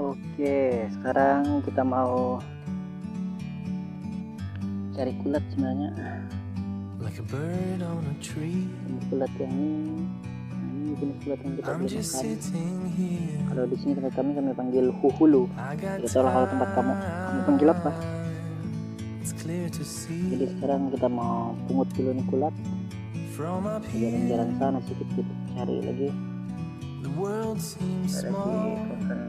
Oke, sekarang kita mau cari kulat sebenarnya. Kulat yang ini jenis kulat yang kita boleh makan. Kalau di sini tempat kami panggil huhulu. Tidak tahu lah kalau tempat kamu panggil apa. Jadi sekarang kita mau pungut dulu nih kulat. Jalan-jalan sana sedikit cari lagi. Ada lagi kawasan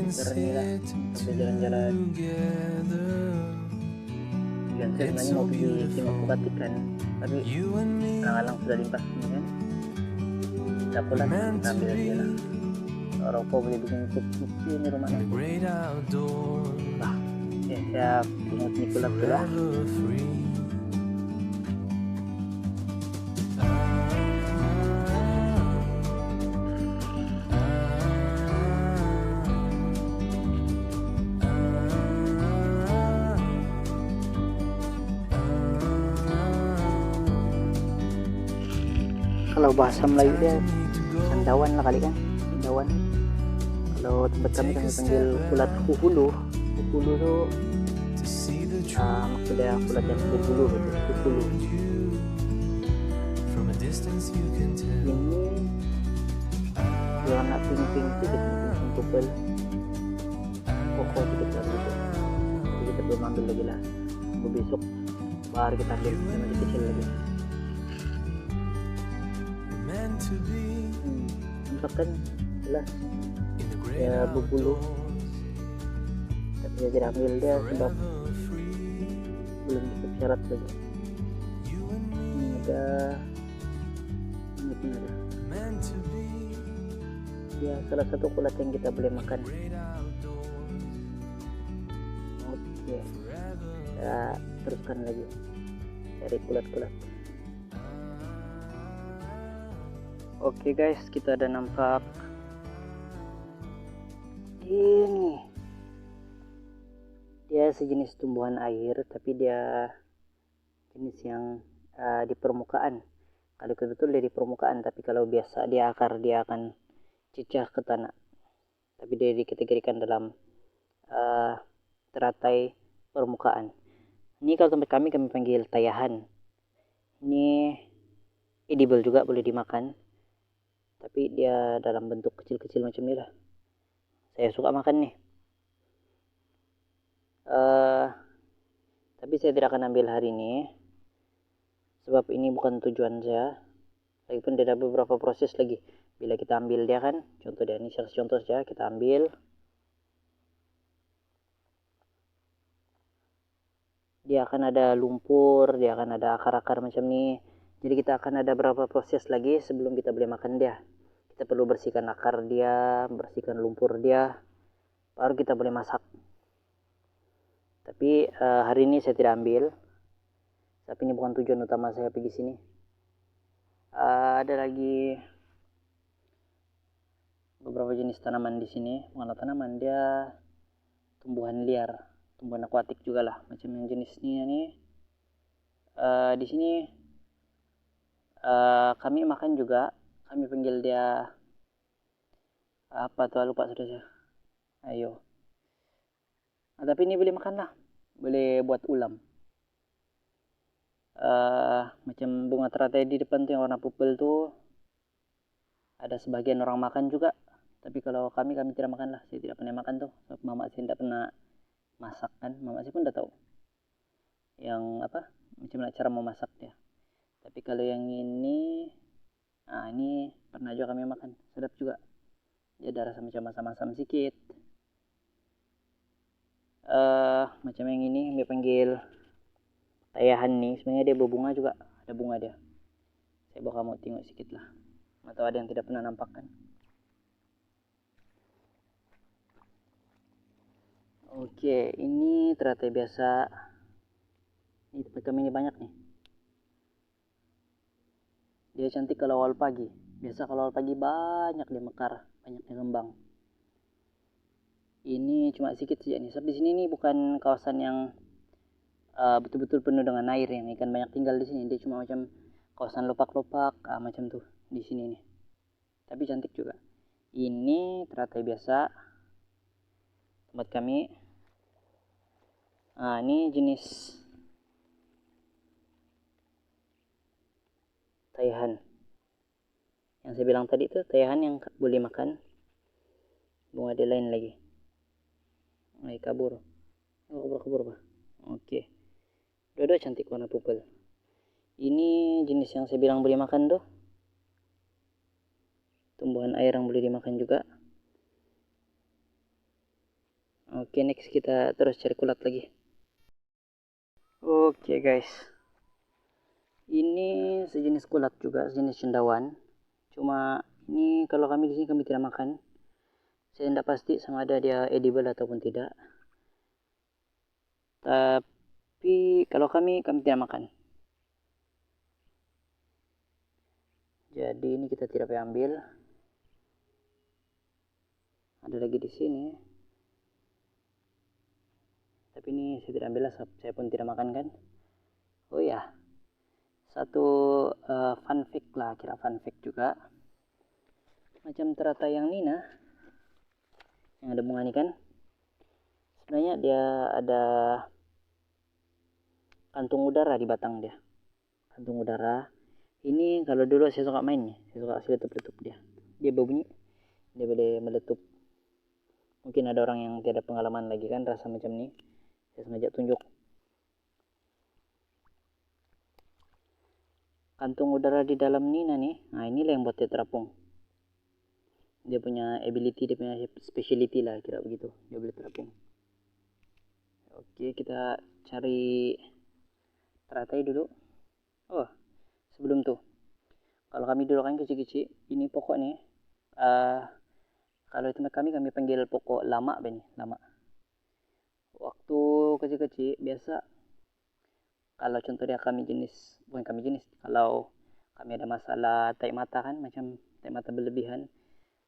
sekitarnya lah, sampai jalan-jalan. Dan saya sebenarnya mau pergi tengok kulat ikan, tapi kadang-kadang sudah limpas ini kan. Kita kulat, kita ambil aja lah. Rokok boleh bikin sup ini rumah nanti. Saya pungut nih kulat dulu lah. Kalau bahasa Melayu dia sandawan lah kali kan, sandawan. Kalau tempat kami panggil kulat huhulu. Huhulu tuh maksudnya kulat yang berbulu gitu, huhulu. Ini warna pink sedikit, pink purple, koko sedikit lah gitu. Jadi kita belum ambil lagi lah. Besok baru kita ambil yang lebih kecil lagi. Misalkan jelas ya berbulu, tapi saya tidak ambil dia sebab belum cukup syarat lagi. Ini ada ya salah satu kulat yang kita boleh makan. Oke, kita teruskan lagi cari kulat-kulat. Oke guys, kita ada nampak ini. Dia sejenis tumbuhan air, tapi dia jenis yang di permukaan. Kalau betul dia di permukaan, tapi kalau biasa dia akar, dia akan cicah ke tanah. Tapi dia dikategorikan dalam teratai permukaan. Ini kalau tempat kami panggil tayahan. Ini edible juga, boleh dimakan. Tapi dia dalam bentuk kecil-kecil macam ini lah. Saya suka makan nih. Tapi saya tidak akan ambil hari ini, sebab ini bukan tujuan saya. Lagipun ada beberapa proses lagi. Bila kita ambil dia kan, contoh dia ini contoh saja, kita ambil. Dia akan ada lumpur, dia akan ada akar-akar macam ini. Jadi kita akan ada beberapa proses lagi sebelum kita boleh makan dia. Kita perlu bersihkan akar dia, bersihkan lumpur dia, baru kita boleh masak. Tapi hari ini saya tidak ambil. Tapi ini bukan tujuan utama saya pergi sini. Ada lagi beberapa jenis tanaman di sini. Bukan tanaman, dia tumbuhan liar, tumbuhan akuatik juga lah. Macam yang jenisnya nih. Di sini kami makan juga. Kami panggil dia apa tuh, lupa sudah saya. Ayo. Tapi ini boleh makan lah, boleh buat ulam. Macam bunga teratai di depan tuh yang warna purple tuh, ada sebagian orang makan juga. Tapi kalau kami tidak makan lah. Saya tidak pernah makan tuh, sebab mama saya tidak pernah masak kan. Mama saya pun udah tahu yang apa, macam mana cara memasak dia. Tapi kalau yang ini pernah juga kami makan, sedap juga. Dia ada rasa macam masam-masam sedikit. Macam yang ini kami panggil tayahan nih, sebenarnya dia berbunga juga, ada bunga dia. Saya bawa kamu tengok sedikit lah, atau ada yang tidak pernah nampak kan. Oke, ini teratai biasa. Ini tempat kami ini banyak nih. Dia cantik kalau awal pagi. Biasa kalau awal pagi banyak dia mekar, banyak dia kembang. Ini cuma sedikit saja nih. Sebab di sini nih bukan kawasan yang betul-betul penuh dengan air yang ikan banyak tinggal di sini. Dia cuma macam kawasan lopak-lopak macam tuh di sini nih. Tapi cantik juga. Ini teratai biasa tempat kami. Nah, ini jenis taihan. Yang saya bilang tadi itu taihan yang boleh makan. Bunga dia lain lagi. Kabur. Kabur Pak. Oke. Dua-dua cantik warna pupil. Ini jenis yang saya bilang boleh makan tuh. Tumbuhan air yang boleh dimakan juga. Oke, next kita terus cari kulat lagi. Oke guys. Ini sejenis kulat juga, sejenis cendawan. Cuma ini kalau kami di sini kami tidak makan. Saya tidak pasti sama ada dia edible ataupun tidak. Tapi kalau kami tidak makan. Jadi ini kita tidak boleh ambil. Ada lagi di sini. Tapi ini saya tidak ambil lah, saya pun tidak makan kan. Oh ya, satu fun fact lah, kira fun fact juga. Macam teratai yang Nina, yang ada bunga ini kan. Sebenarnya dia ada kantung udara di batang dia. Kantung udara. Ini kalau dulu saya suka main nih, saya suka letup-letup dia. Dia berbunyi, dia boleh meletup. Mungkin ada orang yang tidak pengalaman lagi kan rasa macam ini. Saya sengaja tunjuk. Kantung udara di dalam Nina nih. Nah, inilah yang buat dia terapung. Dia punya ability, dia punya speciality lah, kira begitu. Dia boleh terapung. Oke, kita cari teratai dulu. Oh, sebelum tuh. Kalau kami dulu kan kecil-kecil, ini pokok nih. Kalau di tempat kami panggil pokok lama beni, lama. Waktu kecil-kecil biasa kalau contohnya bukan kami jenis, kalau kami ada masalah taik mata kan, macam taik mata berlebihan,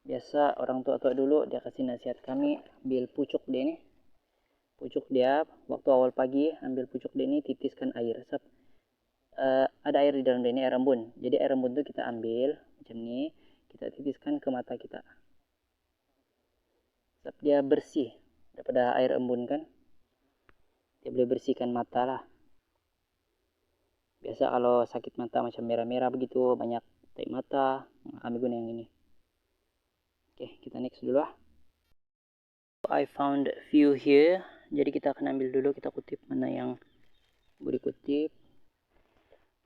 biasa orang tua-tua dulu dia kasih nasihat kami ambil pucuk dia nih, pucuk dia waktu awal pagi, ambil pucuk dia ini, titiskan air. Ada air di dalam dia ini, air embun. Jadi air embun itu kita ambil macam ini, kita titiskan ke mata kita. Dia bersih daripada air embun kan, dia boleh bersihkan mata lah. Biasa kalau sakit mata macam merah-merah begitu, banyak taik mata, kami guna yang ini. Oke, kita next dulu lah. I found few here. Jadi kita akan ambil dulu, kita kutip mana yang boleh kutip.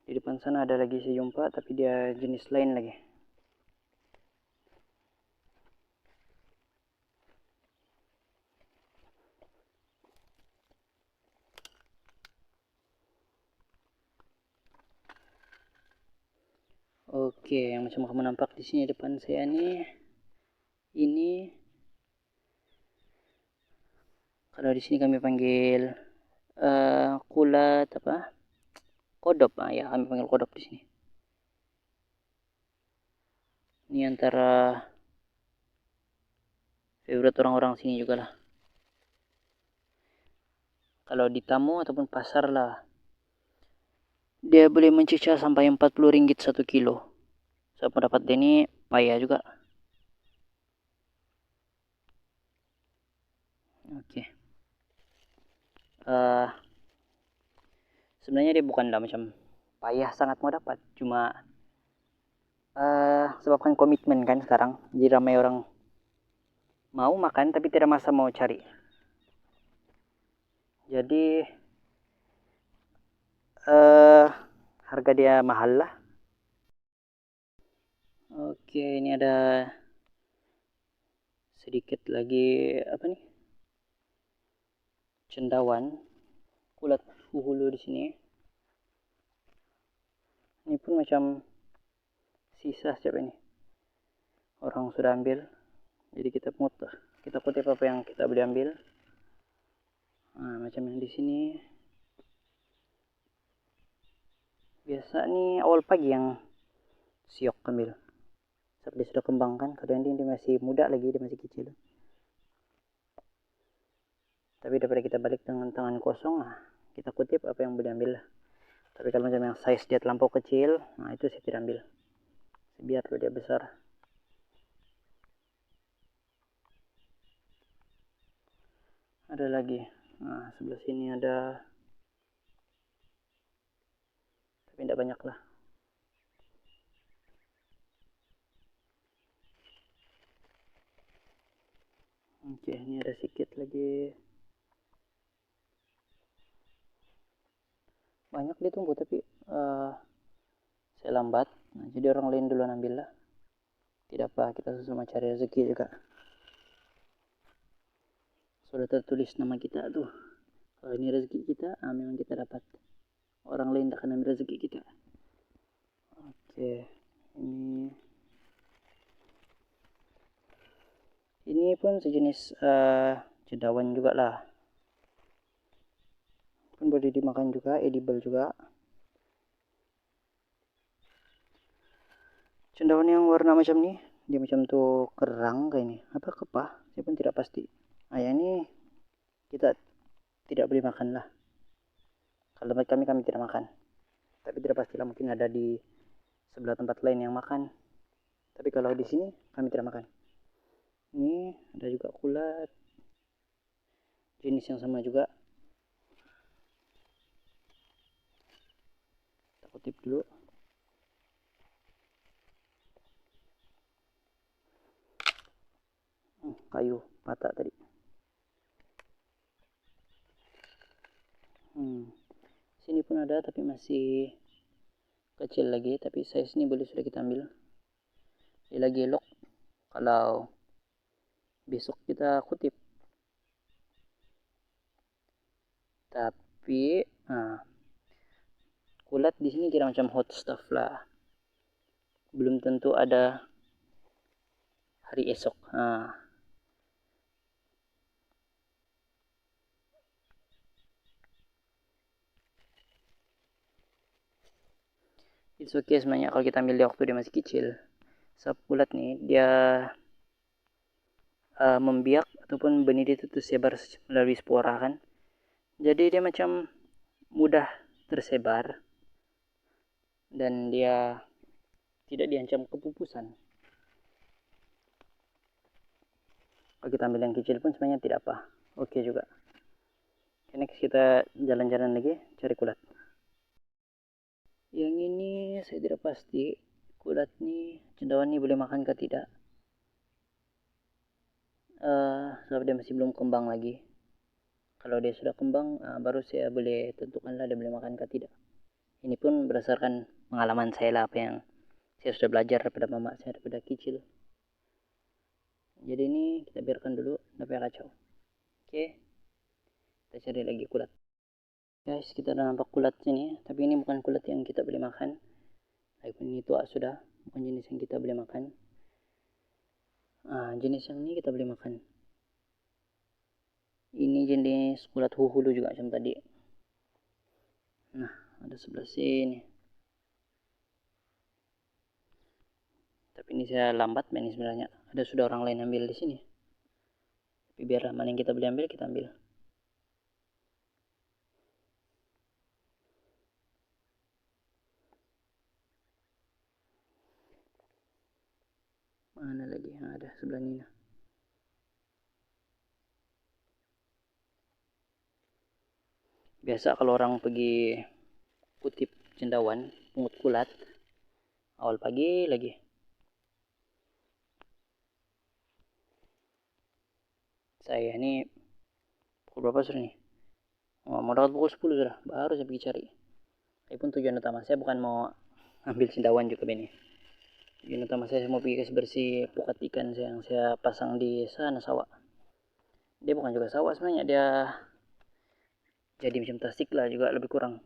Di depan sana ada lagi saya jumpa, tapi dia jenis lain lagi. Oke, yang macam kamu nampak di sini depan saya nih. Ini kalau di sini kami panggil kulat apa? Kodop. Ya, kami panggil kodop di sini. Ini antara favorite orang-orang sini juga lah. Kalau di tamu ataupun pasar lah, dia boleh mencicah sampai 40 ringgit 1 kilo. So, pendapat dia ini payah juga. Oke. Sebenarnya dia bukanlah macam payah sangat mau dapat, cuma sebabkan komitmen kan sekarang. Jadi ramai orang mau makan tapi tidak masa mau cari. Jadi harga dia mahal lah. Oke, ini ada sedikit lagi apa nih? Cendawan, kulat hulu di sini. Ini pun macam sisa siapa ini? Orang sudah ambil. Jadi kita kutip apa yang kita boleh ambil. Nah, macam yang di sini. Biasa nih awal pagi yang siok ambil. Saat dia sudah kembang kan, kadang dia masih muda lagi, dia masih kecil. Tapi daripada kita balik dengan tangan kosong, kita kutip apa yang boleh ambil. Tapi kalau macam yang size dia terlampau kecil, nah itu saya tidak ambil. Biar dia besar. Ada lagi. Nah, sebelah sini ada, tapi tidak banyak lah. Oke, ini ada sedikit lagi. Banyak ditunggu tapi saya lambat. Nah, jadi orang lain duluan ambil lah. Tidak apa, kita sama cari rezeki juga. Sudah tertulis nama kita tuh. Kalau ini rezeki kita, memang kita dapat. Orang lain tak akan ambil rezeki kita. Oke, ini pun sejenis cendawan juga lah. Pun boleh dimakan juga, edible juga. Cendawan yang warna macam ni, dia macam tu kerang kayak ini. Apa kepah? Saya pun tidak pasti. Yang ini kita tidak boleh makan lah. Kalau tempat kami tidak makan. Tapi tidak pastilah, mungkin ada di sebelah tempat lain yang makan. Tapi kalau di sini kami tidak makan. Ini ada juga kulat, jenis yang sama juga. Kita kutip dulu. Kayu patah tadi. Sini pun ada tapi masih kecil lagi, tapi size ini boleh sudah kita ambil. Dia lagi elok kalau besok kita kutip. Tapi kulat di sini kira macam hot stuff lah. Belum tentu ada hari esok. It's okay sebenarnya kalau kita ambil di waktu dia masih kecil. Sebab kulat nih dia membiak ataupun benih dia itu tersebar melalui spora kan. Jadi dia macam mudah tersebar dan dia tidak diancam kepupusan. Kalau kita ambil yang kecil pun sebenarnya tidak apa, oke juga. Next kita jalan-jalan lagi cari kulat. Yang ini saya tidak pasti kulat nih, cendawan nih boleh makan ke tidak. Sebab dia masih belum kembang lagi. Kalau dia sudah kembang, baru saya boleh tentukanlah dia boleh makan ke tidak. Ini pun berdasarkan pengalaman saya lah, apa yang saya sudah belajar daripada mama saya daripada kecil. Jadi ini kita biarkan dulu, tidak payah kacau. Oke, kita cari lagi kulat. Guys, kita udah nampak kulat sini, tapi ini bukan kulat yang kita boleh makan. Lagipun ini tua sudah, bukan jenis yang kita boleh makan. Jenis yang ini kita boleh makan. Ini jenis kulat huhulu juga macam tadi. Nah, ada sebelah sini. Tapi ini saya lambat main sebenarnya. Ada sudah orang lain ambil di sini. Tapi biarlah, mana yang kita boleh ambil kita ambil. Mana lagi? Ada sebelah ini. Biasa kalau orang pergi kutip cendawan, pungut kulat, awal pagi lagi. Saya ini pukul berapa sudah nih? Mau dapat pukul 10 sudah, baru saya pergi cari. Walaupun tujuan utama saya bukan mau ambil cendawan juga ini. Tujuan utama saya mau pergi kasih bersih pukat ikan yang saya pasang di sana sawah. Dia bukan juga sawah sebenarnya, dia jadi macam tasik lah juga, lebih kurang.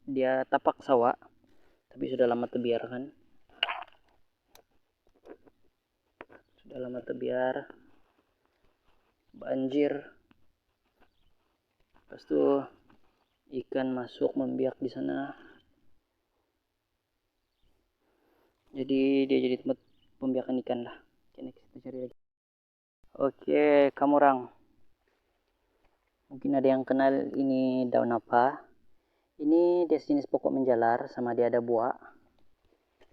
Dia tapak sawah, tapi sudah lama terbiarkan. Sudah lama terbiar, banjir. Lepas itu ikan masuk membiak di sana. Jadi dia jadi tempat pembiakan ikan lah. Oke, next kita cari lagi. Oke, kamu orang. Mungkin ada yang kenal ini daun apa? Ini dia jenis pokok menjalar, sama dia ada buah.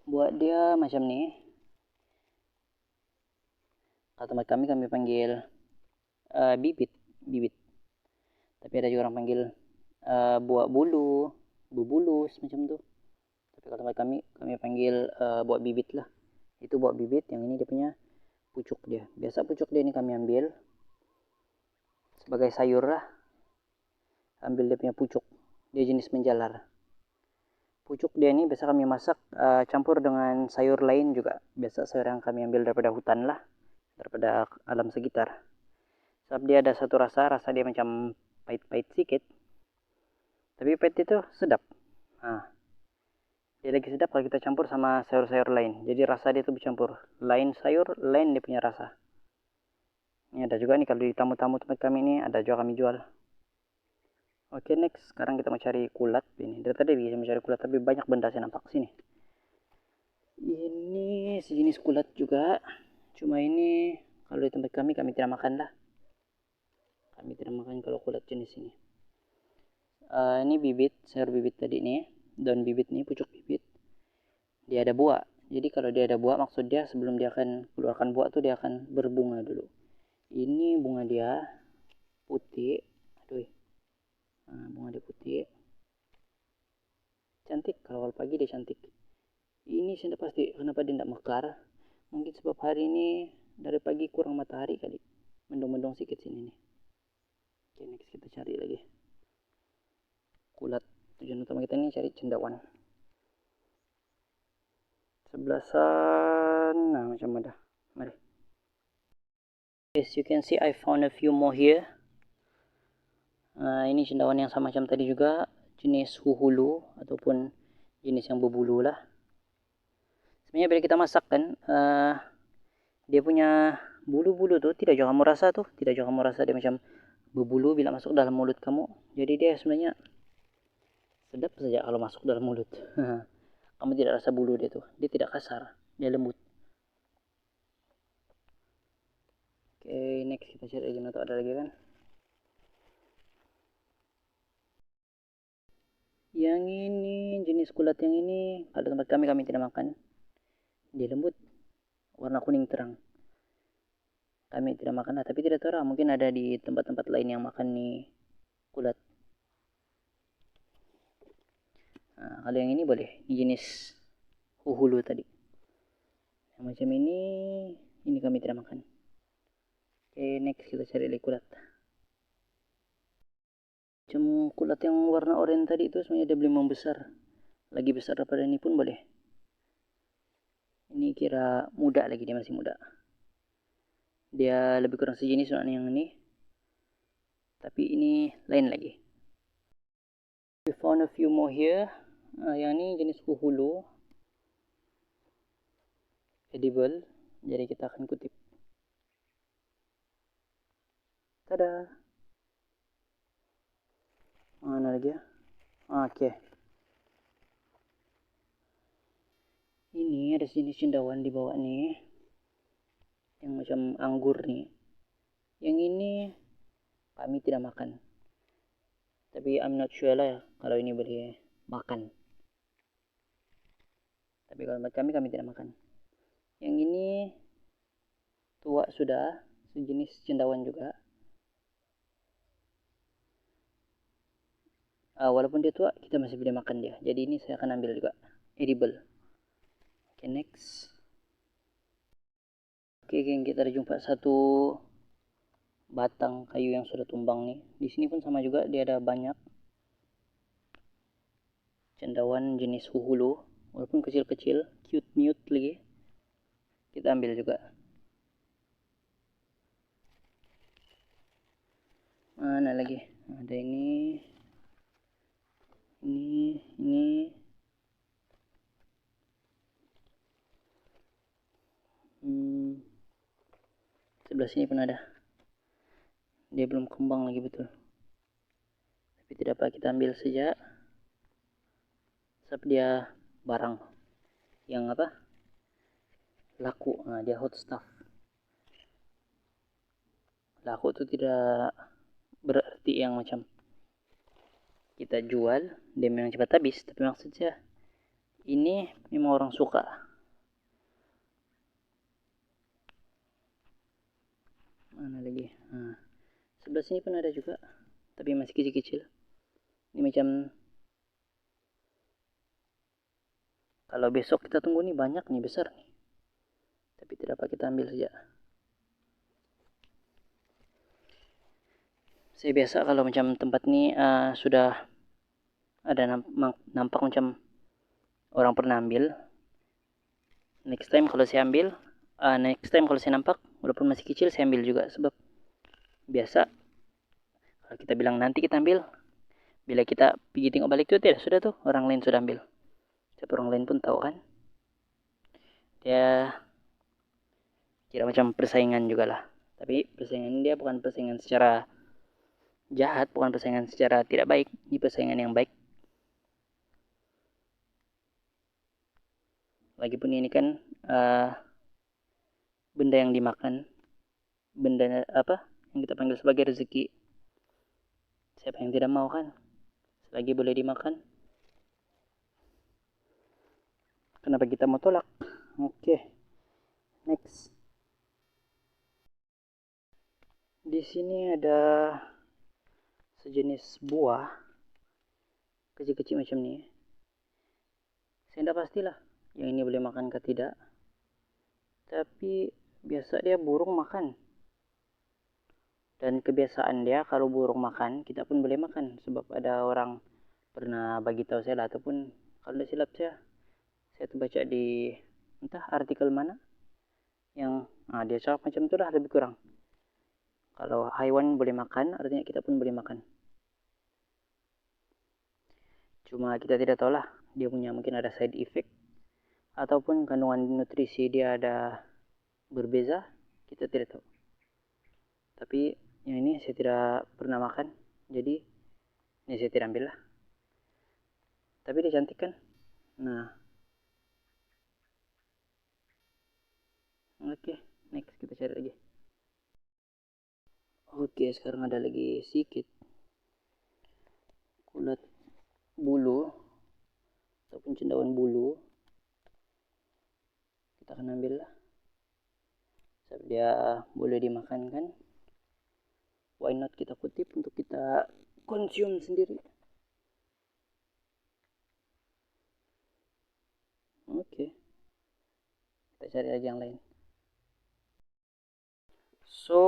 Buah dia macam nih. Kalau tempat kami panggil bibit. Tapi ada juga orang panggil buah bulu, bubulus macam tuh. Tapi kalau tempat kami panggil buah bibit lah. Itu buah bibit, yang ini dia punya pucuk dia. Biasa pucuk dia ini kami ambil sebagai sayur lah. Ambil dia punya pucuk, dia jenis menjalar. Pucuk dia ini biasa kami masak campur dengan sayur lain juga. Biasa sayur yang kami ambil daripada hutan lah, daripada alam sekitar. Sebab dia ada satu rasa dia macam pahit-pahit sedikit. Tapi pahit itu sedap. Nah, dia lagi sedap kalau kita campur sama sayur-sayur lain. Jadi rasa dia itu bercampur. Lain sayur, lain dia punya rasa. Ini ada juga nih kalau di tamu-tamu tempat kami ini, ada juga kami jual. Oke, next. Sekarang kita mau cari kulat. Ini dari tadi bisa mencari kulat, tapi banyak benda saya nampak sini. Ini sejenis kulat juga. Cuma ini kalau di tempat kami tidak makan lah. Kami tidak makan kalau kulat jenis ini. Ini bibit, sayur bibit tadi nih. Daun bibit nih, pucuk bibit. Dia ada buah. Jadi kalau dia ada buah, maksud dia sebelum dia akan keluarkan buah tuh dia akan berbunga dulu. Ini bunga dia putih. Aduh. Nah, bunga dia putih. Cantik, kalau pagi dia cantik. Ini saya tidak pasti kenapa dia tidak mekar. Mungkin sebab hari ini dari pagi kurang matahari kali. Mendung-mendung sedikit sini nih. Oke, next kita cari lagi. Kulat. Tujuan utama kita ini cari cendawan. Sebelah sana macam ada. Mari. As you can see, I found a few more here. Ini cendawan yang sama macam tadi juga, jenis huhulu ataupun jenis yang berbulu lah. Sebenarnya bila kita masak kan, dia punya bulu-bulu tuh tidak juga kamu rasa tuh, tidak juga kamu rasa dia macam berbulu bila masuk dalam mulut kamu. Jadi dia sebenarnya sedap saja kalau masuk dalam mulut. Kamu tidak rasa bulu dia tuh, dia tidak kasar, dia lembut. Oke, next kita cari lagi, atau ada lagi kan? Yang ini jenis kulat yang ini kalau tempat kami tidak makan. Dia lembut, warna kuning terang. Kami tidak makan lah, tapi tidak tahu lah, mungkin ada di tempat-tempat lain yang makan nih kulat. Nah, kalau yang ini boleh, ini jenis huhulu tadi. Yang macam ini kami tidak makan. Oke, next kita cari lagi kulat. Macam kulat yang warna oranye tadi itu sebenarnya dia belum membesar. Lagi besar daripada ini pun boleh. Ini kira muda lagi, dia masih muda. Dia lebih kurang sejenis dengan yang ini. Tapi ini lain lagi. We found a few more here. Yang ini jenis huhulu. Edible. Jadi kita akan kutip. Tada. Mana lagi ya? Oke. Ini ada jenis cendawan di bawah nih. Yang macam anggur nih. Yang ini kami tidak makan. Tapi I'm not sure lah ya, kalau ini boleh makan. Tapi kalau buat kami tidak makan. Yang ini tua sudah, sejenis cendawan juga. Walaupun dia tua, kita masih boleh makan dia. Jadi ini saya akan ambil juga. Edible. Oke, next. Oke, geng, kita ada jumpa satu batang kayu yang sudah tumbang nih. Di sini pun sama juga, dia ada banyak cendawan jenis huhulu, walaupun kecil-kecil, cute lagi. Kita ambil juga. Mana lagi? Ada ini. Sebelah sini pun ada. Dia belum kembang lagi betul. Tapi tidak apa, kita ambil saja. Sebab dia barang yang apa? Laku. Nah, dia hot stuff. Laku itu tidak berarti yang macam kita jual dia memang cepat habis, tapi maksudnya ini memang orang suka. Mana lagi? Sebelah sini pun ada juga. tapi masih kecil-kecil. Ini macam kalau besok kita tunggu nih banyak nih, besar nih, tapi tidak apa, kita ambil saja. Saya biasa kalau macam tempat ini sudah ada nampak macam orang pernah ambil, next time kalau saya nampak walaupun masih kecil saya ambil juga, sebab biasa kalau kita bilang nanti kita ambil, bila kita pergi tengok balik tuh tidak, sudah tuh orang lain sudah ambil. Siapa orang lain pun tahu kan, dia kira macam persaingan juga lah, tapi persaingan dia bukan persaingan secara jahat, bukan persaingan secara tidak baik, ini persaingan yang baik. Lagipun ini kan benda yang dimakan, benda apa yang kita panggil sebagai rezeki. Siapa yang tidak mau kan, selagi boleh dimakan, kenapa kita mau tolak? Oke, next. Di sini ada sejenis buah kecil-kecil macam ni. Saya tidak pastilah yang ini boleh makan ke tidak, tapi biasa dia burung makan. Dan kebiasaan dia kalau burung makan, kita pun boleh makan. Sebab ada orang pernah bagi tahu saya lah, ataupun kalau tidak silap saya tuh baca di entah artikel mana yang dia cakap macam itu lah lebih kurang. Kalau haiwan boleh makan, artinya kita pun boleh makan. Cuma kita tidak tahu lah, dia punya mungkin ada side effect, ataupun kandungan nutrisi dia ada berbeza, kita tidak tahu. Tapi yang ini saya tidak pernah makan, jadi ini saya tidak ambil lah. Tapi dia cantik kan. Nah, oke, next kita cari lagi. Oke, sekarang ada lagi sikit kulit bulu ataupun cendawan bulu, kita akan ambil lah, sebab dia boleh dimakan kan. Why not kita kutip untuk kita konsum sendiri. Oke, kita cari lagi yang lain. So,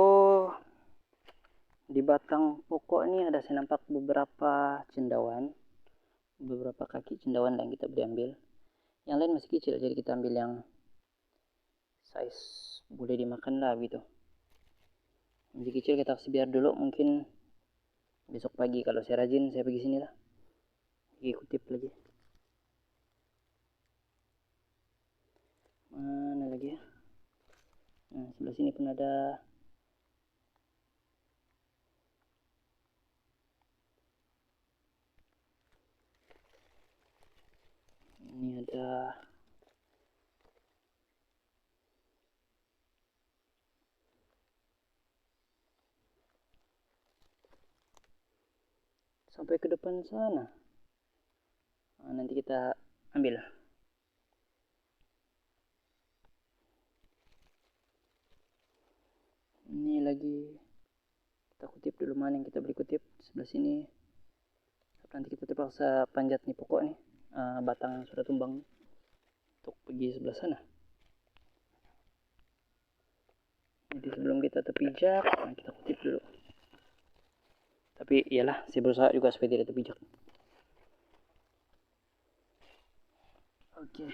di batang pokok ini ada saya nampak beberapa cendawan, beberapa kaki cendawan yang kita boleh ambil. Yang lain masih kecil, jadi kita ambil yang size boleh dimakan lah gitu. Masih kecil kita kasih biar dulu, mungkin besok pagi kalau saya rajin saya pergi sini lah, pergi kutip lagi. Mana lagi ya? Nah, sebelah sini pun ada. Ini ada. Sampai ke depan sana. Nanti kita ambil. Ini lagi kita kutip dulu, mana yang kita beli kutip. Sebelah sini. Nanti kita terpaksa panjat nih pokok nih, batang yang sudah tumbang untuk pergi sebelah sana. Jadi sebelum kita terpijak, kita kutip dulu. Tapi iyalah, saya berusaha juga supaya tidak terpijak. Oke.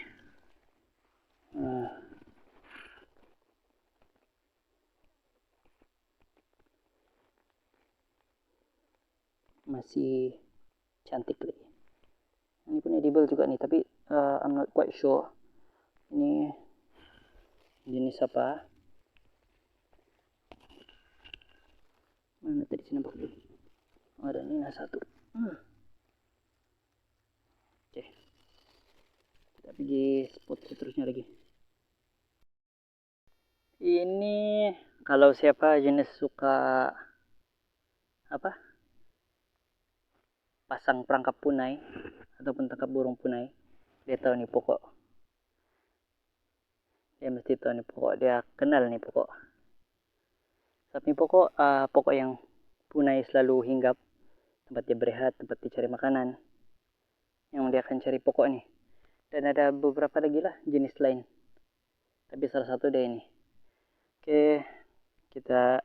Masih cantik lagi. Ini pun edible juga nih, tapi I'm not quite sure ini jenis apa. Mana tadi saya nampak dulu. Ada ini satu. Oke, kita pergi spot seterusnya lagi. Ini kalau siapa jenis suka apa, pasang perangkap punai ataupun tangkap burung punai, dia tahu nih pokok. Dia mesti tahu nih pokok, dia kenal nih pokok. Tapi pokok yang punai selalu hinggap tempat dia berehat, tempat dia cari makanan yang dia akan cari pokok nih. Dan ada beberapa lagi lah jenis lain, tapi salah satu dia ini. Oke, kita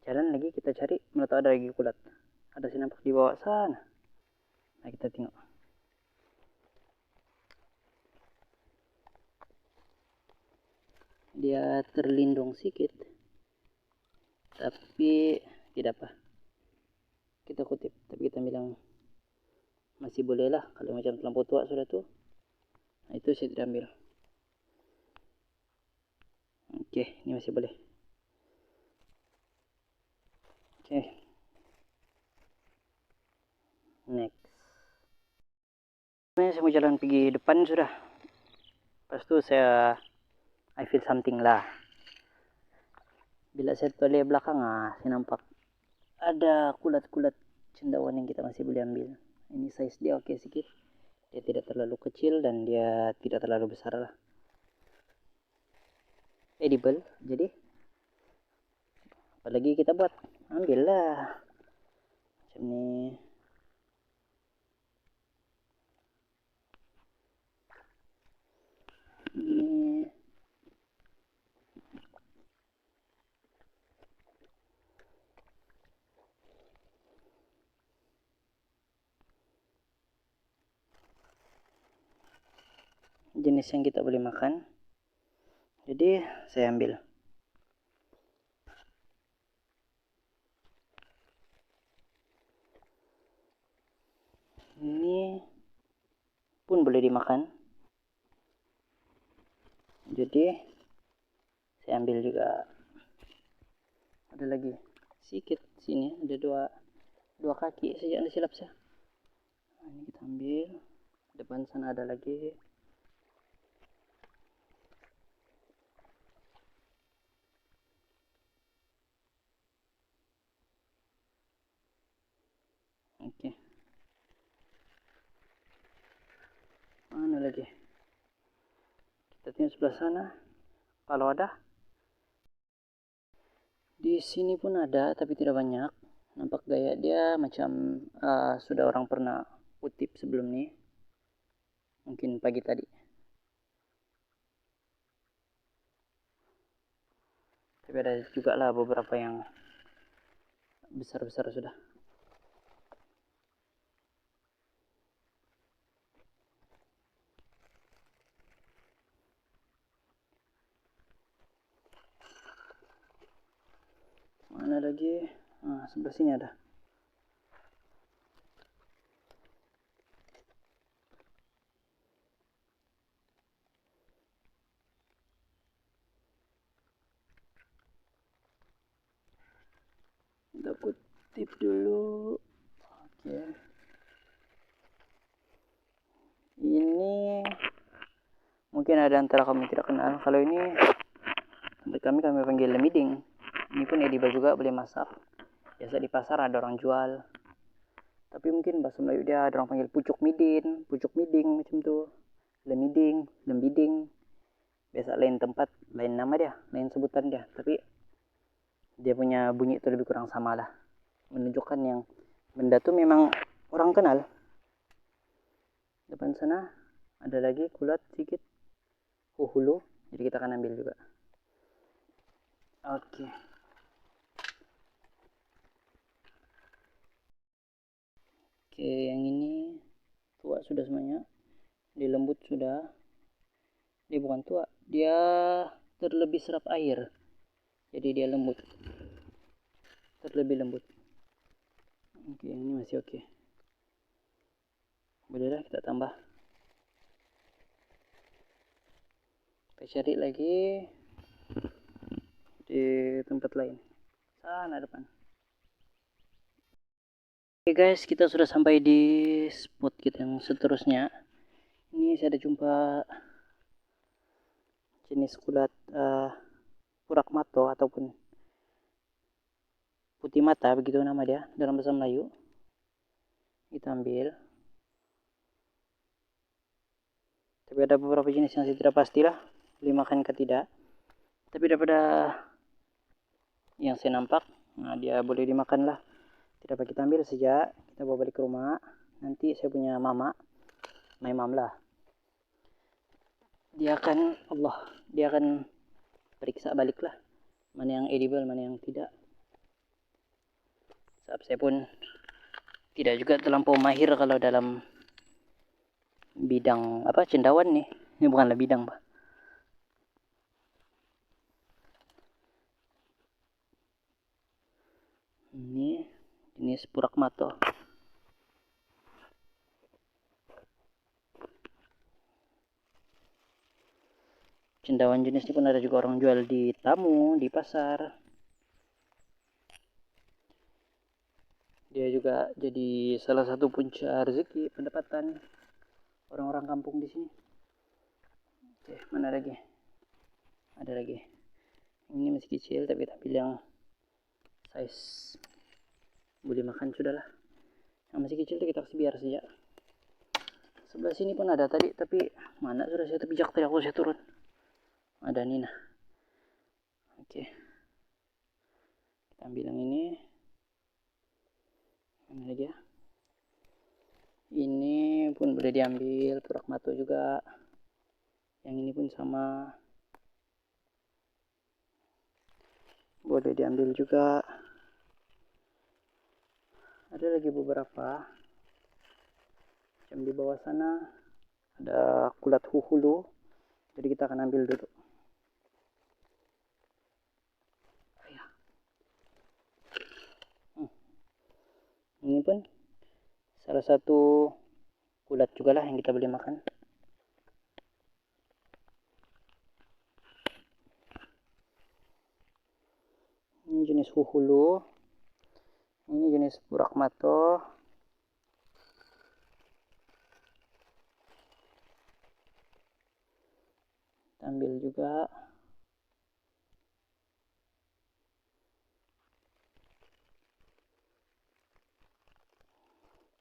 jalan lagi, kita cari, mana tahu ada lagi kulat. Ada sih nampak di bawah sana. Nah, kita tengok. Dia terlindung sedikit, tapi tidak apa. Kita kutip, tapi kita bilang masih boleh lah. Kalau macam terlampau tua sudah tuh, nah itu saya tidak ambil. Oke, ini masih boleh. Oke, next. Saya mau jalan pergi depan sudah. Pas itu I feel something lah. Bila saya toleh belakang, saya nampak ada kulat-kulat cendawan yang kita masih boleh ambil. Ini size dia oke sedikit. Dia tidak terlalu kecil dan dia tidak terlalu besar lah. Edible. Jadi apalagi kita buat, ambil lah. Macam ni. Ini jenis yang kita boleh makan. Jadi saya ambil. Ini pun boleh dimakan. Jadi saya ambil juga. Ada lagi sedikit sini, ada dua kaki saja, ada silap saya. Nah, ini kita ambil. Depan sana ada lagi. Oke. Mana lagi? Kita tengok sebelah sana. Kalau ada. Di sini pun ada, tapi tidak banyak. Nampak gaya dia macam sudah orang pernah kutip sebelum ini. Mungkin pagi tadi. Tapi ada juga lah beberapa yang besar-besar sudah. Mana lagi? Sebelah sini ada. Kita kutip dulu. Oke. Ini mungkin ada antara kamu tidak kenal. Kalau ini tempat kami panggil lemiding. Ini pun edible juga, boleh masak. Biasa di pasar ada orang jual. Tapi mungkin bahasa Melayu dia ada orang panggil pucuk miding macam tu. Lembiding. Biasa lain tempat, lain nama dia, lain sebutan dia. Tapi dia punya bunyi itu lebih kurang sama lah. Menunjukkan yang benda tu memang orang kenal. Depan sana ada lagi kulat sedikit. Hulu. Jadi kita akan ambil juga. Oke. Oke, yang ini tua sudah semuanya. Dia lembut sudah. Dia bukan tua, dia terlebih serap air. Jadi dia lembut. Terlebih lembut. Oke, yang ini masih oke. Bolehlah kita tambah. Kita cari lagi di tempat lain. Sana depan. Oke guys, kita sudah sampai di spot kita yang seterusnya. Ini saya ada jumpa jenis kulat purak mato ataupun putih mata, begitu nama dia dalam bahasa Melayu. Kita ambil. Tapi ada beberapa jenis yang saya tidak pastilah boleh makan ke tidak. Tapi daripada yang saya nampak, dia boleh dimakan lah. tidak apa kita ambil saja, kita bawa balik ke rumah. Nanti saya punya mama, my mom lah, dia akan periksa balik lah mana yang edible, mana yang tidak. Sebab saya pun tidak juga terlampau mahir kalau dalam bidang cendawan nih. Ini bukanlah bidang, Pak. Ini jenis purak mato. Cendawan jenis ini pun ada juga orang jual di tamu, di pasar. Dia juga jadi salah satu punca rezeki pendapatan orang-orang kampung di sini. Oke, mana lagi? Ada lagi. Ini masih kecil tapi tampil yang size boleh makan sudahlah. Yang masih kecil kita kasih biar saja. Sebelah sini pun ada tadi, tapi mana sudah saya terpijak tadi saya turun. Ada Nina. Oke. Kita ambil yang ini. Mana lagi ya? Ini pun boleh diambil, purak mato juga. Yang ini pun sama. Boleh diambil juga. Ada lagi beberapa. Macam di bawah sana ada kulat huhulu. Jadi kita akan ambil dulu. Ini pun salah satu kulat juga lah yang kita boleh makan. Ini jenis huhulu. Ini jenis purak mato. Ambil juga.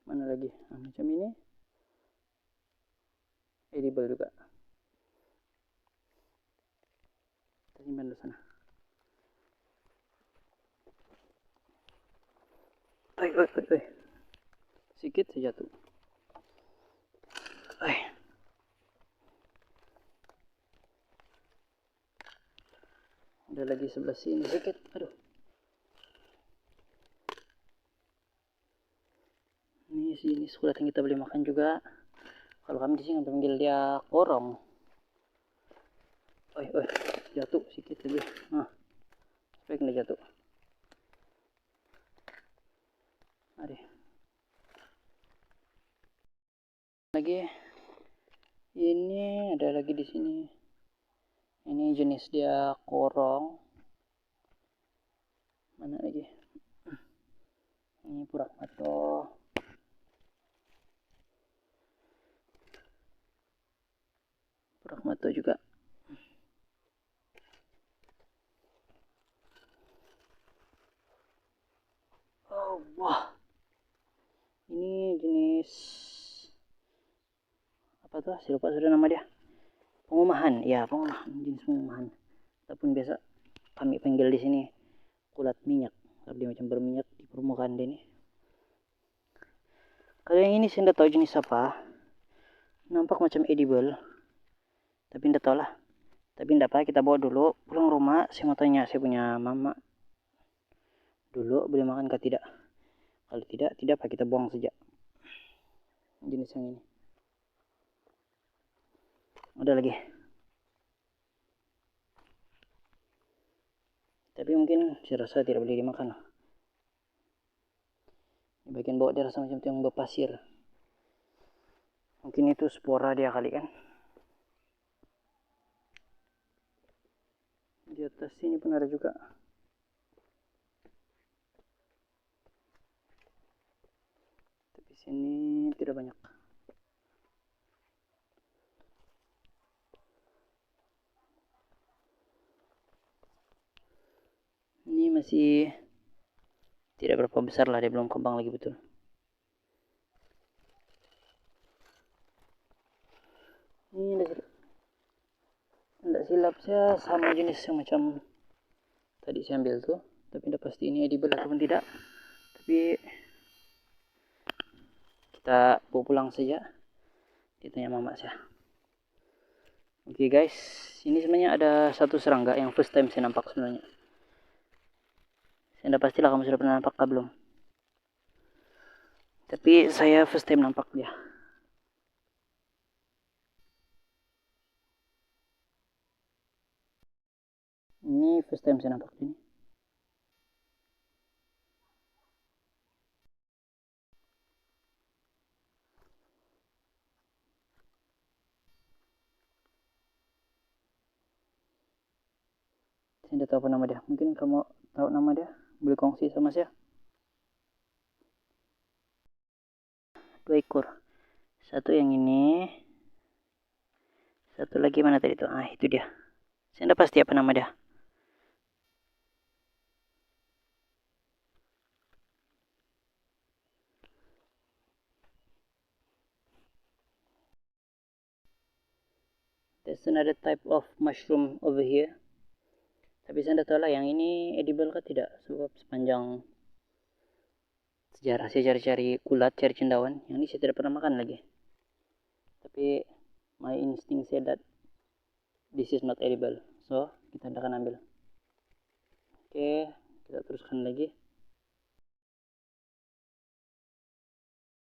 Mana lagi? Nah, macam ini edible juga. Kita simpan di sana. Oi. Sikit saja tuh. Ada lagi sebelah sini sikit. Aduh. Ini sini surat yang kita boleh makan juga. Kalau kami di sini panggil dia korong. Oi, jatuh sikit lagi. Nah, supaya kena jatuh. Ada lagi. Ini ada lagi di sini. Ini jenis dia korong. Mana lagi? Ini purak mato. Purak mato juga. Oh, wah. Ini jenis apa tuh? Saya lupa sudah nama dia. Pengumahan, ya pengumahan, jenis pengumahan. Ataupun biasa kami panggil di sini kulat minyak. Kalau dia macam berminyak di permukaan dia ini. Kalau yang ini saya tidak tahu jenis apa. Nampak macam edible. Tapi tidak tahu lah. Tapi tidak apa, kita bawa dulu pulang rumah. Saya mau tanya saya punya mama dulu boleh makan kah tidak. Kalau tidak apa kita buang saja. Jenis yang ini. Ada lagi. Tapi mungkin saya rasa tidak boleh dimakan. Di bagian bawah dia rasa macam yang berpasir. Mungkin itu spora dia kali kan. Di atas sini pun ada juga. Tapi sini tidak banyak. Ini masih tidak berapa besar lah, dia belum kembang lagi betul. Ini tidak silap saya sama jenis yang macam tadi saya ambil tuh, tapi tidak pasti ini edible ataupun tidak. Tapi kita pulang saja. Ditanya mama saya. Oke guys, ini sebenarnya ada satu serangga yang first time saya nampak sebenarnya. Saya tidak pastilah kamu sudah pernah nampak kah belum. Tapi saya first time nampak dia. Ini first time saya nampak ini. Saya tidak tahu apa nama dia. Mungkin kamu tahu nama dia? Boleh kongsi sama saya? 2 ekor. Satu yang ini. Satu lagi mana tadi tuh? Ah, itu dia. Saya tidak pasti apa nama dia. There's another type of mushroom over here. Tapi saya tidak tahu lah yang ini edible kah tidak. Sebab sepanjang sejarah saya cari-cari kulat, cari cendawan. Yang ini saya tidak pernah makan lagi. Tapi my instinct said that this is not edible. So kita akan ambil. Oke, kita teruskan lagi.